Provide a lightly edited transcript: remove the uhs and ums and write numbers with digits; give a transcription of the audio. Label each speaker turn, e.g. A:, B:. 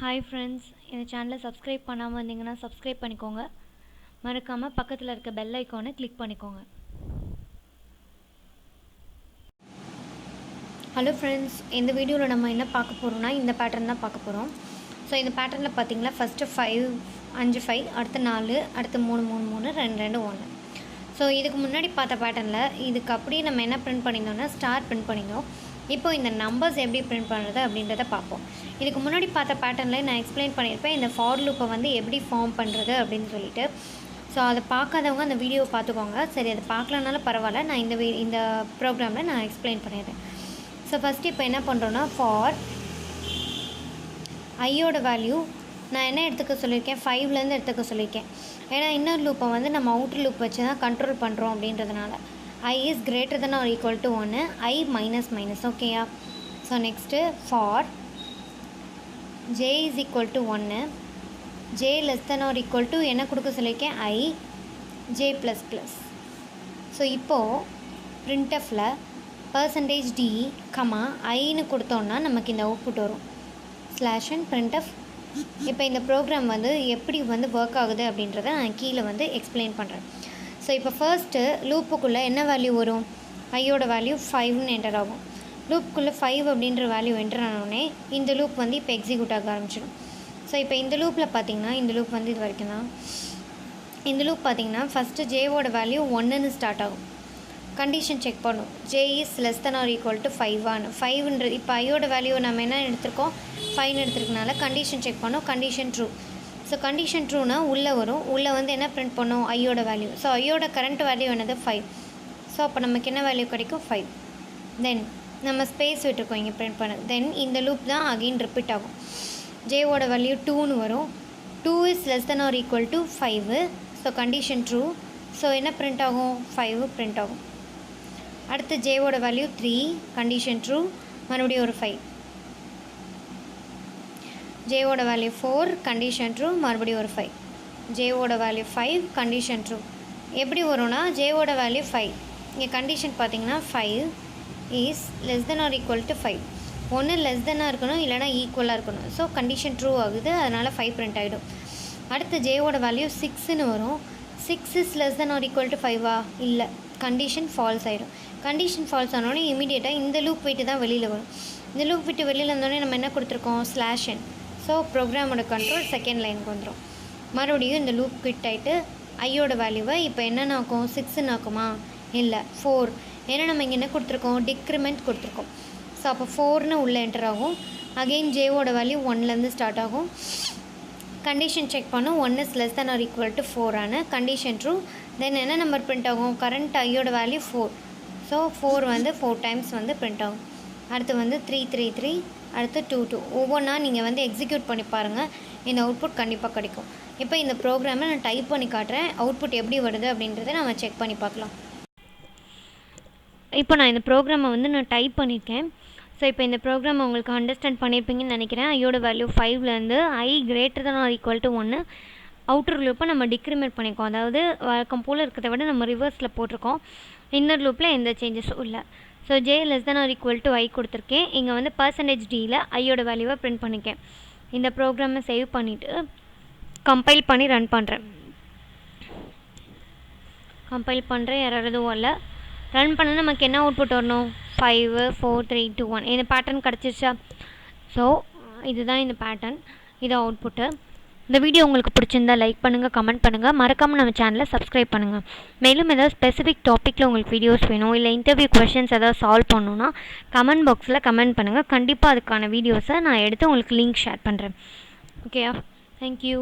A: Hi friends, இந்த சேனலை subscribe பண்ணாமல் இருந்தீங்கன்னா சப்ஸ்கிரைப் பண்ணிக்கோங்க. மறக்காமல் பக்கத்தில் இருக்க பெல் ஐக்கானை கிளிக் பண்ணிக்கோங்க. ஹலோ ஃப்ரெண்ட்ஸ், இந்த வீடியோவில் நம்ம என்ன பார்க்க போகிறோம்னா இந்த பேட்டர்ன் தான் பார்க்க போகிறோம். ஸோ இந்த பேட்டர்னில் பார்த்தீங்கன்னா ஃபஸ்ட்டு 5 அடுத்து 4 அடுத்து 3 2 2 1. ஸோ இதுக்கு முன்னாடி பார்த்த பேட்டர்னில் இதுக்கு அப்படியே நம்ம என்ன பிரிண்ட் பண்ணியிருந்தோம்னா ஸ்டார் பிரிண்ட் பண்ணியிருந்தோம். இப்போ இந்த நம்பர்ஸ் எப்படி பிரிண்ட் பண்ணுறது அப்படின்றத பார்ப்போம். இதுக்கு முன்னாடி பார்த்த பேட்டர்னில் நான் எக்ஸ்பிளைன் பண்ணியிருப்பேன் இந்த ஃபார் லூப்பை வந்து எப்படி ஃபார்ம் பண்ணுறது அப்படின்னு சொல்லிட்டு. ஸோ அதை பார்க்காதவங்க அந்த வீடியோவை பார்த்துக்கோங்க. சரி, அதை பார்க்கலனாலும் பரவாயில்ல, நான் இந்த ப்ரோக்ராமில் நான் எக்ஸ்பிளைன் பண்ணிடுறேன். ஸோ ஃபஸ்ட்டு இப்போ என்ன பண்ணுறோன்னா ஃபார் ஐயோட வேல்யூ நான் என்ன எடுத்துக்க சொல்லியிருக்கேன், 5லேருந்து எடுத்துக்க சொல்லியிருக்கேன். ஏன்னா இன்னர் லூப்பை வந்து நம்ம அவுட்டர் லூப் வச்சு தான் கண்ட்ரோல் பண்ணுறோம் அப்படின்றதுனால. I is greater than or equal to 1, I minus ஓகேயா. So next for j is equal to 1, j less than or equal to என்ன கொடுக்க சொல்லியிருக்கேன் I j ++. ஸோ இப்போது printfல %d, iன்னு கொடுத்தோன்னா நமக்கு இந்த அவுட்புட் வரும் /n printf. இப்போ இந்த ப்ரோக்ராம் வந்து எப்படி வந்து ஒர்க் ஆகுது அப்படின்றத நான் கீழே வந்து எக்ஸ்பிளைன் பண்ணுறேன். ஸோ இப்போ ஃபர்ஸ்ட்டு லூப்புக்குள்ளே என்ன வேல்யூ வரும், ஐயோட வேல்யூ 5ன்னு என்டர் ஆகும். லூப்புக்குள்ளே 5 அப்படின்ற வேல்யூ என்டர் ஆனோடனே இந்த லூப் வந்து இப்போ எக்ஸிக்யூட் ஆக ஆரம்பிச்சிடும். ஸோ இப்போ இந்த லூப்பில் பார்த்தீங்கன்னா இந்த லூப் வந்து இது வரைக்கும் தான். இந்த லூப் பார்த்தீங்கன்னா ஃபஸ்ட்டு ஜேவோட வேல்யூ 1ன்னு ஸ்டார்ட் ஆகும். கண்டிஷன் செக் பண்ணும், j is less than or equal to 5 5ன்றது இப்போ ஐயோட வேல்யூ நம்ம என்ன எடுத்திருக்கோம் 5ன்னு எடுத்துருக்கனால கண்டிஷன் செக் பண்ணோம். Condition true. ஸோ கண்டிஷன் ட்ரூனா உள்ளே வரும். உள்ளே வந்து என்ன பிரிண்ட் பண்ணோம் ஐயோட வேல்யூ. ஸோ ஐயோட கரண்ட் வேல்யூ என்னது 5. ஸோ அப்போ நமக்கு என்ன வேல்யூ கிடைக்கும் 5. தென் நம்ம ஸ்பேஸ் விட்டுருக்கோம் இங்கே பிரிண்ட் பண்ண. தென் இந்த லூப் தான் அகெயின் ரிப்பீட் ஆகும். ஜேவோட வேல்யூ 2ன்னு வரும். 2 is less than or equal to 5. So condition true. So என்ன பிரிண்ட் ஆகும் 5 பிரிண்ட் ஆகும். அடுத்து ஜேவோட வேல்யூ 3, கண்டிஷன் ட்ரூ, மறுபடியும் ஒரு 5. ஜேவோட வேல்யூ 4, கண்டிஷன் ட்ரூ, மறுபடியும் ஒரு 5. ஜேவோட வேல்யூ 5, கண்டிஷன் ட்ரூ. எப்படி வரும்னா ஜேவோட வேல்யூ 5, இங்கே கண்டிஷன் பார்த்தீங்கன்னா 5 is less than or equal to 5. ஒன்று லெஸ் தென்னாக இருக்கணும், இல்லைனா ஈக்குவலாக இருக்கணும். ஸோ கண்டிஷன் ட்ரூ ஆகுது, அதனால் 5 பிரிண்ட் ஆகிடும். அடுத்து ஜேவோட வேல்யூ 6ன்னு வரும். 6 is less than or equal to 5 இல்லை, கண்டிஷன் ஃபால்ஸ் ஆகிடும். கண்டிஷன் ஃபால்ஸ் ஆனோடனே இமீடியட்டாக இந்த லூப் விட்டு தான் வெளியில் வரும். இந்த லூப் விட்டு வெளியில் வந்தோடனே நம்ம என்ன கொடுத்துருக்கோம் /n. ஸோ ப்ரோக்ராமோட கண்ட்ரோல் செகண்ட் லைனுக்கு வந்துடும். மறுபடியும் இந்த லூப் கிட் ஆகிட்டு ஐயோட வேல்யூவை இப்போ என்னென்ன ஆக்கும் 6ன்னு ஆக்குமா இல்லை 4. ஏன்னா நம்ம இங்கே என்ன கொடுத்துருக்கோம் டிக்ரிமெண்ட் கொடுத்துருக்கோம். ஸோ அப்போ 4ன்னு உள்ளே என்டர் ஆகும். அகெயின் ஜேவோட வேல்யூ 1லேருந்து ஸ்டார்ட் ஆகும். கண்டிஷன் செக் பண்ணும், 1 is less than or equal to 4 condition true. Then என்ன நம்பர் பிரிண்ட் ஆகும், கரண்ட் ஐயோட வேல்யூ 4. ஸோ 4 வந்து 4 டைம்ஸ் வந்து பிரிண்ட் ஆகும். அடுத்து வந்து 3 3 3, அடுத்து 2 2. ஒவ்வொன்றா நீங்கள் வந்து எக்ஸிக்யூட் பண்ணி பாருங்கள், இந்த அவுட்புட் கண்டிப்பாக கிடைக்கும். இப்போ இந்த ப்ரோக்ராமை நான் டைப் பண்ணி காட்டுறேன், அவுட்புட் எப்படி வருது அப்படின்றத நம்ம செக் பண்ணி பார்க்கலாம். இப்போ நான் இந்த ப்ரோக்ராமை வந்து நான் டைப் பண்ணியிருக்கேன். ஸோ இப்போ இந்த ப்ரோக்ராம் உங்களுக்கு அண்டர்ஸ்டாண்ட் பண்ணியிருப்பீங்கன்னு நினைக்கிறேன். ஐயோட வேல்யூ 5லேருந்து I greater than or equal to 1 outer லூப்பை நம்ம டிக்ரிமெண்ட் பண்ணியிருக்கோம். அதாவது வழக்கம் போல் இருக்கிறத விட நம்ம ரிவர்ஸில் போட்டிருக்கோம். இன்னர் லூப்பில் எந்த சேஞ்சஸும் இல்லை. So j less than or equal to I கொடுத்துருக்கேன். இங்கே வந்து %dயில் ஐயோட வேல்யூவை பிரிண்ட் பண்ணியிருக்கேன். இந்த ப்ரோக்ராமை சேவ் பண்ணிவிட்டு கம்பைல் பண்ணி ரன் பண்ணுறேன். கம்பைல் பண்ணுறேன், யாராவது எதுவும் இல்லை. ரன் பண்ணால் நமக்கு என்ன அவுட்புட் வரணும் 5 4 3 2 1. இந்த பேட்டர்ன் கிடச்சிருச்சா? ஸோ இதுதான் இந்த பேட்டர்ன், இது அவுட்புட்டு. இந்த வீடியோ உங்களுக்கு பிடிச்சிருந்தா லைக் பண்ணுங்கள், கமெண்ட் பண்ணுங்கள், மறக்காமல் நம்ம சேனலை சப்ஸ்கிரைப் பண்ணுங்கள். மேலும் ஏதாவது ஸ்பெசிஃபிக் டாப்பிக்கில் உங்களுக்கு வீடியோஸ் வேணும், இல்லை இன்டர்வியூ கொஷின்ஸ் ஏதாவது சால்வ் பண்ணணுன்னா கமெண்ட் பாக்ஸில் கமெண்ட் பண்ணுங்கள். கண்டிப்பாக அதுக்கான வீடியோஸை நான் எடுத்து உங்களுக்கு லிங்க் ஷேர் பண்ணுறேன். ஓகேயா? தேங்க்யூ.